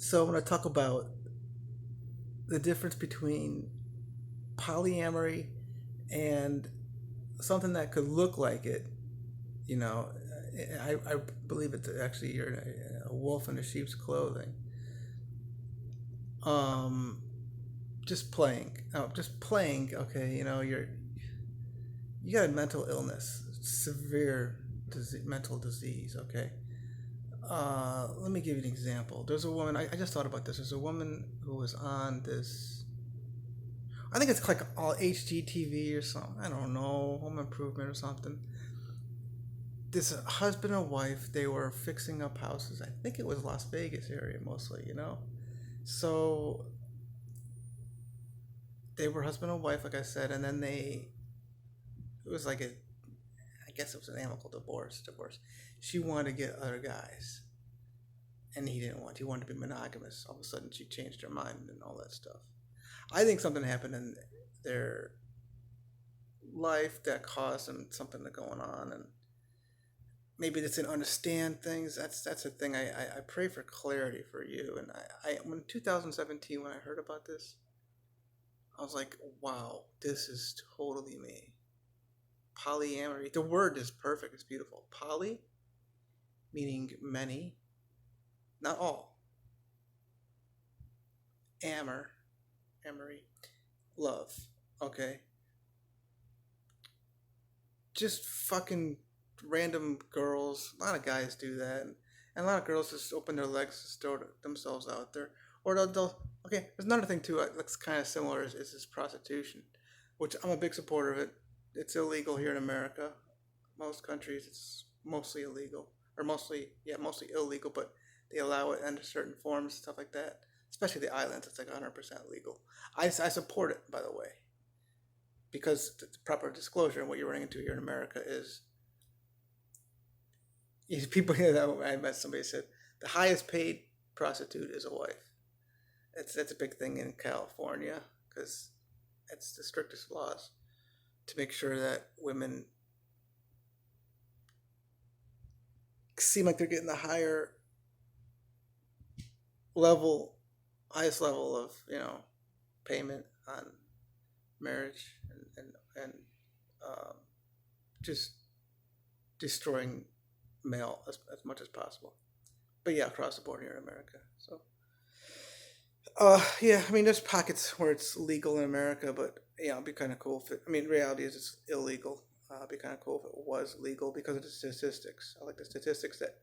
So I'm going to talk about the difference between polyamory and something that could look like it. You know, I believe it's actually you're a wolf in a sheep's clothing. Um, just playing. Oh, just playing. Okay, you got a mental illness, severe mental disease. Okay. Let me give you an example. There's a woman. I just thought about this. There's a woman who was on this. I think it's like all HGTV or something. I don't know, Home Improvement or something. This husband and wife, they were fixing up houses. I think it was Las Vegas area mostly. So they were husband and wife, like I said, and then it was like I guess it was an amicable divorce. She wanted to get other guys, and he didn't want. He wanted to be monogamous. All of a sudden, she changed her mind and all that stuff. I think something happened in their life that caused them something to going on, and maybe they didn't understand things. That's the thing. I pray for clarity for you. And I when 2017 when I heard about this, I was like, wow, this is totally me. Polyamory. The word is perfect. It's beautiful. Poly meaning many, not all. Amor, amory, love. Okay, just fucking random girls. A lot of guys do that, and a lot of girls just open their legs to throw themselves out there. Or they'll okay. There's another thing too that's kind of similar is this prostitution, which I'm a big supporter of it. It's illegal here in America. Most countries it's mostly illegal, or mostly illegal, but they allow it under certain forms, stuff like that. Especially the islands, it's like 100% legal. I support it, by the way, because the proper disclosure and what you're running into here in America is people here that I met somebody said the highest paid prostitute is a wife. That's a big thing in California because it's the strictest laws to make sure that women seem like they're getting the level, highest level of payment on marriage and um, just destroying male as much as possible. But yeah, across the board here in America. So yeah, I mean, there's pockets where it's legal in America, but yeah, it'd be kind of cool if I mean, reality is it's illegal. It'd be kind of cool if it was legal because of the statistics. I like the statistics that,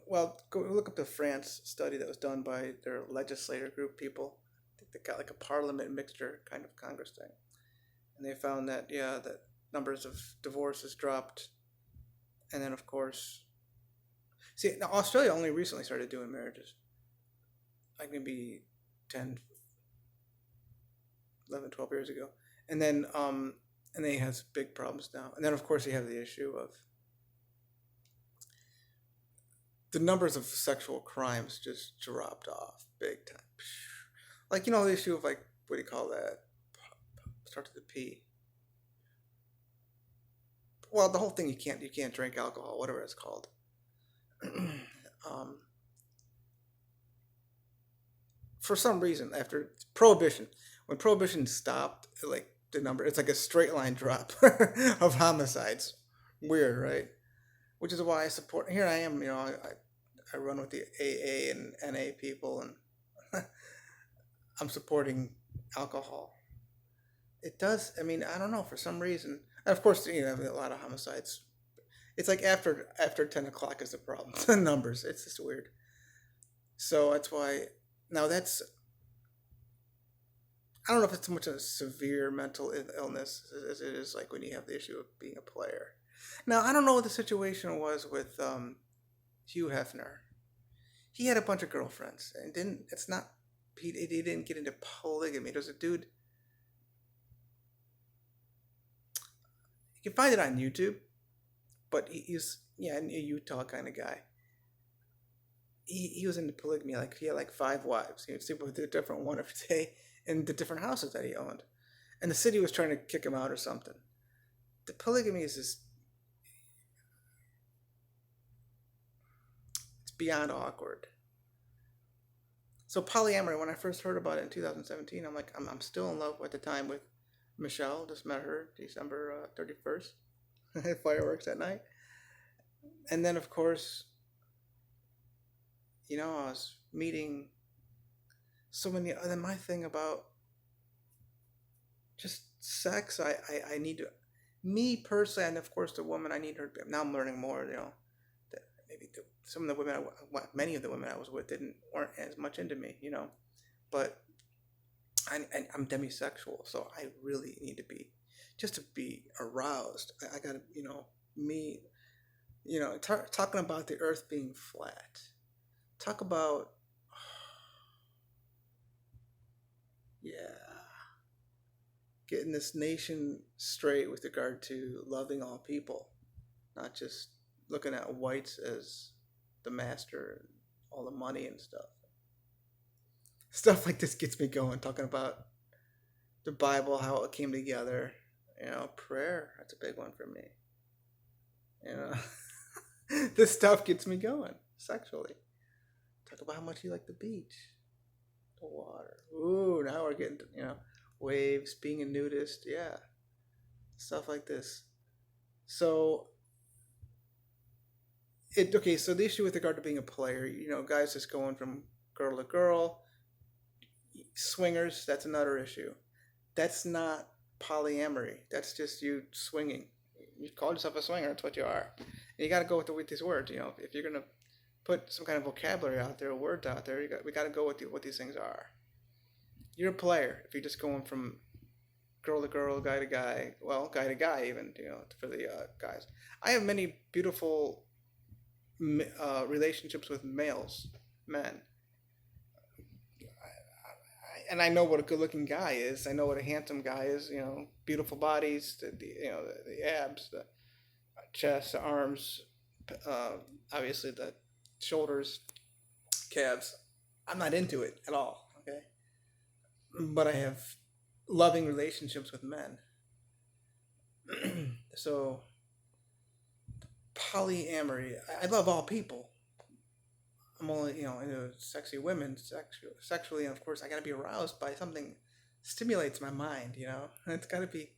well, go look up the France study that was done by their legislator group people. I think they got like a parliament mixture kind of Congress thing. And they found that, yeah, that numbers of divorces dropped. And then, of course, see, now Australia only recently started doing marriages. Like maybe 10, 11, 12 years ago. And then and they has big problems now. And then of course you have the issue of the numbers of sexual crimes just dropped off big time. Like the issue of like what do you call that? Starts with the P. Well, the whole thing you can't drink alcohol, whatever it's called. um, for some reason after prohibition, when prohibition stopped, like the number, it's like a straight line drop of homicides. Weird, right? Which is why I support. Here I am, I run with the AA and NA people, and I'm supporting alcohol. It does. I mean, I don't know for some reason. And of course, a lot of homicides. It's like after 10 o'clock is the problem. The numbers. It's just weird. So that's why. Now that's I don't know if it's so much a severe mental illness as it is like when you have the issue of being a player. Now I don't know what the situation was with Hugh Hefner. He had a bunch of girlfriends and didn't. It's not. He didn't get into polygamy. There's a dude. You can find it on YouTube, but he's a Utah kind of guy. He was into polygamy. Like he had like 5 wives. He would sleep with a different one every day in the different houses that he owned, and the city was trying to kick him out or something. The polygamy is just it's beyond awkward. So polyamory, when I first heard about it in 2017, I'm like, I'm still in love at the time with Michelle. Just met her December 31st. Fireworks at night. And then, of course, I was meeting so many. And then my thing about just sex, I need to, me personally, and of course the woman, I need her. Now I'm learning more, that maybe some of the women, many of the women I was with weren't as much into me, but I'm demisexual, so I really need to be, just to be aroused. I gotta, me, talking about the earth being flat. Talk about, yeah, getting this nation straight with regard to loving all people, not just looking at whites as the master and all the money and stuff. Stuff like this gets me going, talking about the Bible, how it came together. Prayer, that's a big one for me. You know, this stuff gets me going sexually. Talk about how much you like the beach, the water. Ooh, now we're getting to, waves, being a nudist. Yeah, stuff like this. So, okay, so the issue with regard to being a player, guys just going from girl to girl, swingers, that's another issue. That's not polyamory. That's just you swinging. You call yourself a swinger, that's what you are. And you got to go with these words. If you're going to put some kind of vocabulary out there, words out there, we got to go with what these things are. You're a player if you're just going from girl to girl, guy to guy, well, guy to guy even, for the guys. I have many beautiful relationships with men. And I know what a good-looking guy is. I know what a handsome guy is. Beautiful bodies, the abs, the chest, the arms, obviously the shoulders, calves. I'm not into it at all. Okay, but I have loving relationships with men. So polyamory. I love all people. I'm only, into sexy women, sexually, and of course, I gotta be aroused by something stimulates my mind. It's gotta be.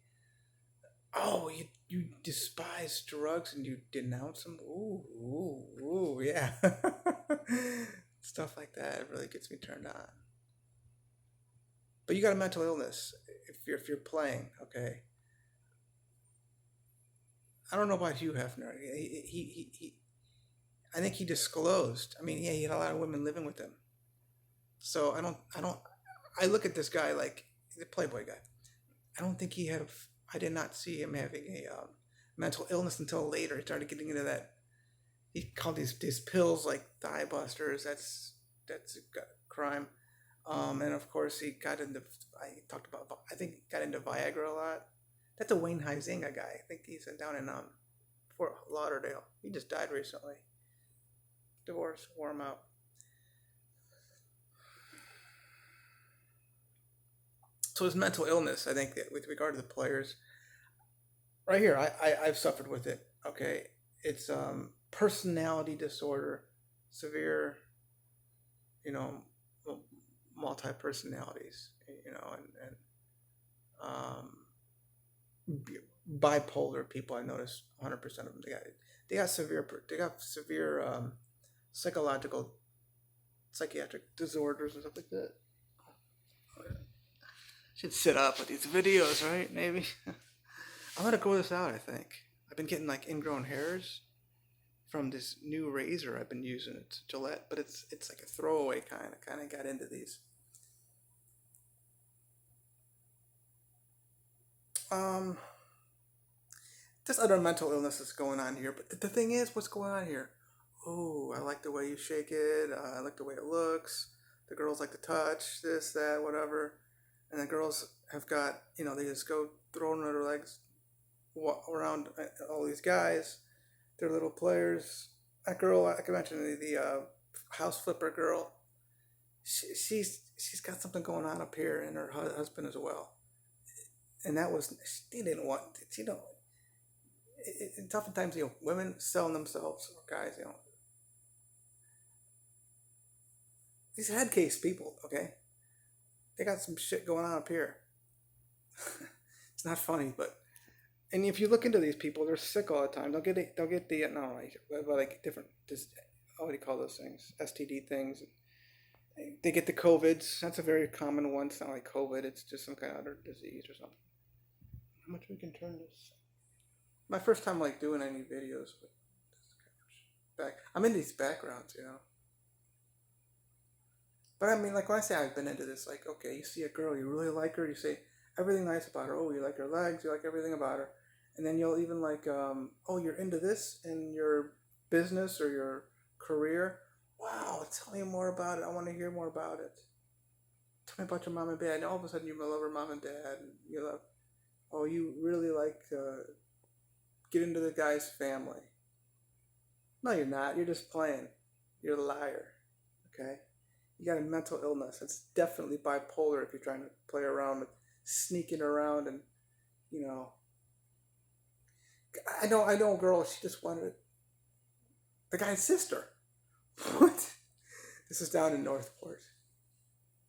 Oh, you despise drugs and you denounce them. Ooh, yeah. Stuff like that really gets me turned on. But you got a mental illness if you're playing, okay. I don't know about Hugh Hefner. He I think he disclosed. I mean, yeah, he had a lot of women living with him. So I look at this guy like he's a playboy guy. I don't think I did not see him having a mental illness until later. He started getting into that. He called these pills like thigh busters. That's a crime. And of course he got into. I think he got into Viagra a lot. That's a Wayne Huizenga guy. I think he's down in Fort Lauderdale. He just died recently. Divorce, wore him out. So his mental illness, I think that with regard to the players, right here, I've suffered with it. Okay, it's personality disorder, severe, you know, multi personalities, and bipolar people. I noticed 100% of them they got severe psychological psychiatric disorders and stuff like that. Should sit up with these videos, right? Maybe. I'm gonna grow this out. I think I've been getting like ingrown hairs from this new razor I've been using. It's Gillette, but it's like a throwaway kind. I kind of got into these. Um, there's other mental illnesses going on here, but the thing is, what's going on here? Oh, I like the way you shake it. I like the way it looks. The girls like to touch this, that, whatever. And the girls have got, they just go throwing their legs around all these guys. They're little players. That girl, like I mentioned, the house flipper girl, she's got something going on up here, and her husband as well. And that was, she didn't want, oftentimes, women selling themselves, or guys, These head case people, okay, they got some shit going on up here. It's not funny, but and if you look into these people, they're sick all the time. They'll get the no, but like different, just what do you call those things? STD things. They get the COVIDs. That's a very common one. It's not like COVID. It's just some kind of other disease or something. How much we can turn this? My first time like doing any videos with this back. I'm in these backgrounds, you know. But I mean, like when I say I've been into this, like okay, you see a girl, you really like her, you say everything nice about her. Oh, you like her legs, you like everything about her, and then you'll even like, oh, you're into this in your business or your career. Wow, tell me more about it. I want to hear more about it. Tell me about your mom and dad. And all of a sudden, you love her mom and dad, and you love. Oh, you really like get into the guy's family. No, you're not. You're just playing. You're a liar. Okay. You got a mental illness. It's definitely bipolar if you're trying to play around with sneaking around and, you know. I know a girl, she just wanted the guy's sister. What? This is down in Northport.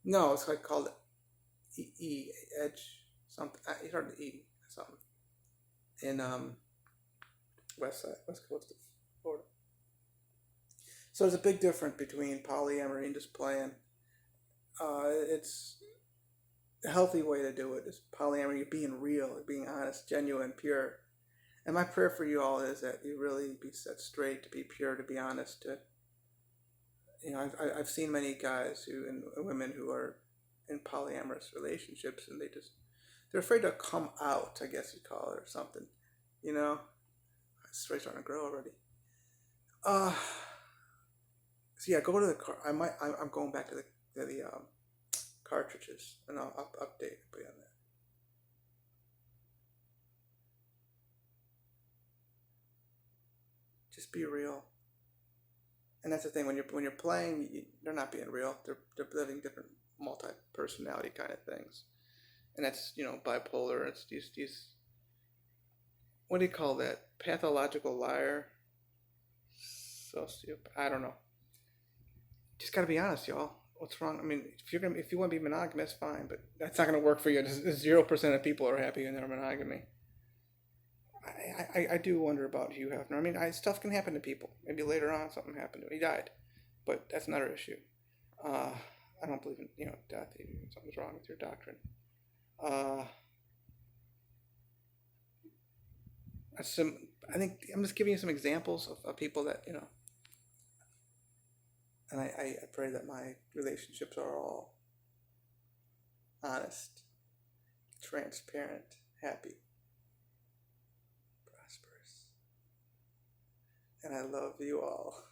No, it's like called Edge something. It's hard to E something. In West Coast of Florida. So there's a big difference between polyamory and just playing. It's a healthy way to do it is polyamory. You're being real, you're being honest, genuine, pure. And my prayer for you all is that you really be set straight, to be pure, to be honest. To, you know, I've seen many guys who and women who are in polyamorous relationships, and they're afraid to come out. I guess you'd call it or something. You know, it's really starting to grow already. So yeah, go to the car. I'm going back to the cartridges, and I'll update and put you on that. Just be real. And that's the thing when you're playing, they're not being real. They're living different multi-personality kind of things, and that's bipolar. It's these what do you call that? Pathological liar, sociopath. I don't know. Just gotta be honest, y'all. What's wrong? I mean, if you want to be monogamous, fine, but that's not gonna work for you. 0% of people are happy in their monogamy. I do wonder about Hugh Hefner. I mean, stuff can happen to people. Maybe later on something happened to him. He died, but that's another issue. I don't believe in death. Something's wrong with your doctrine. I think I'm just giving you some examples of people that and I pray that my relationships are all honest, transparent, happy, prosperous. And I love you all.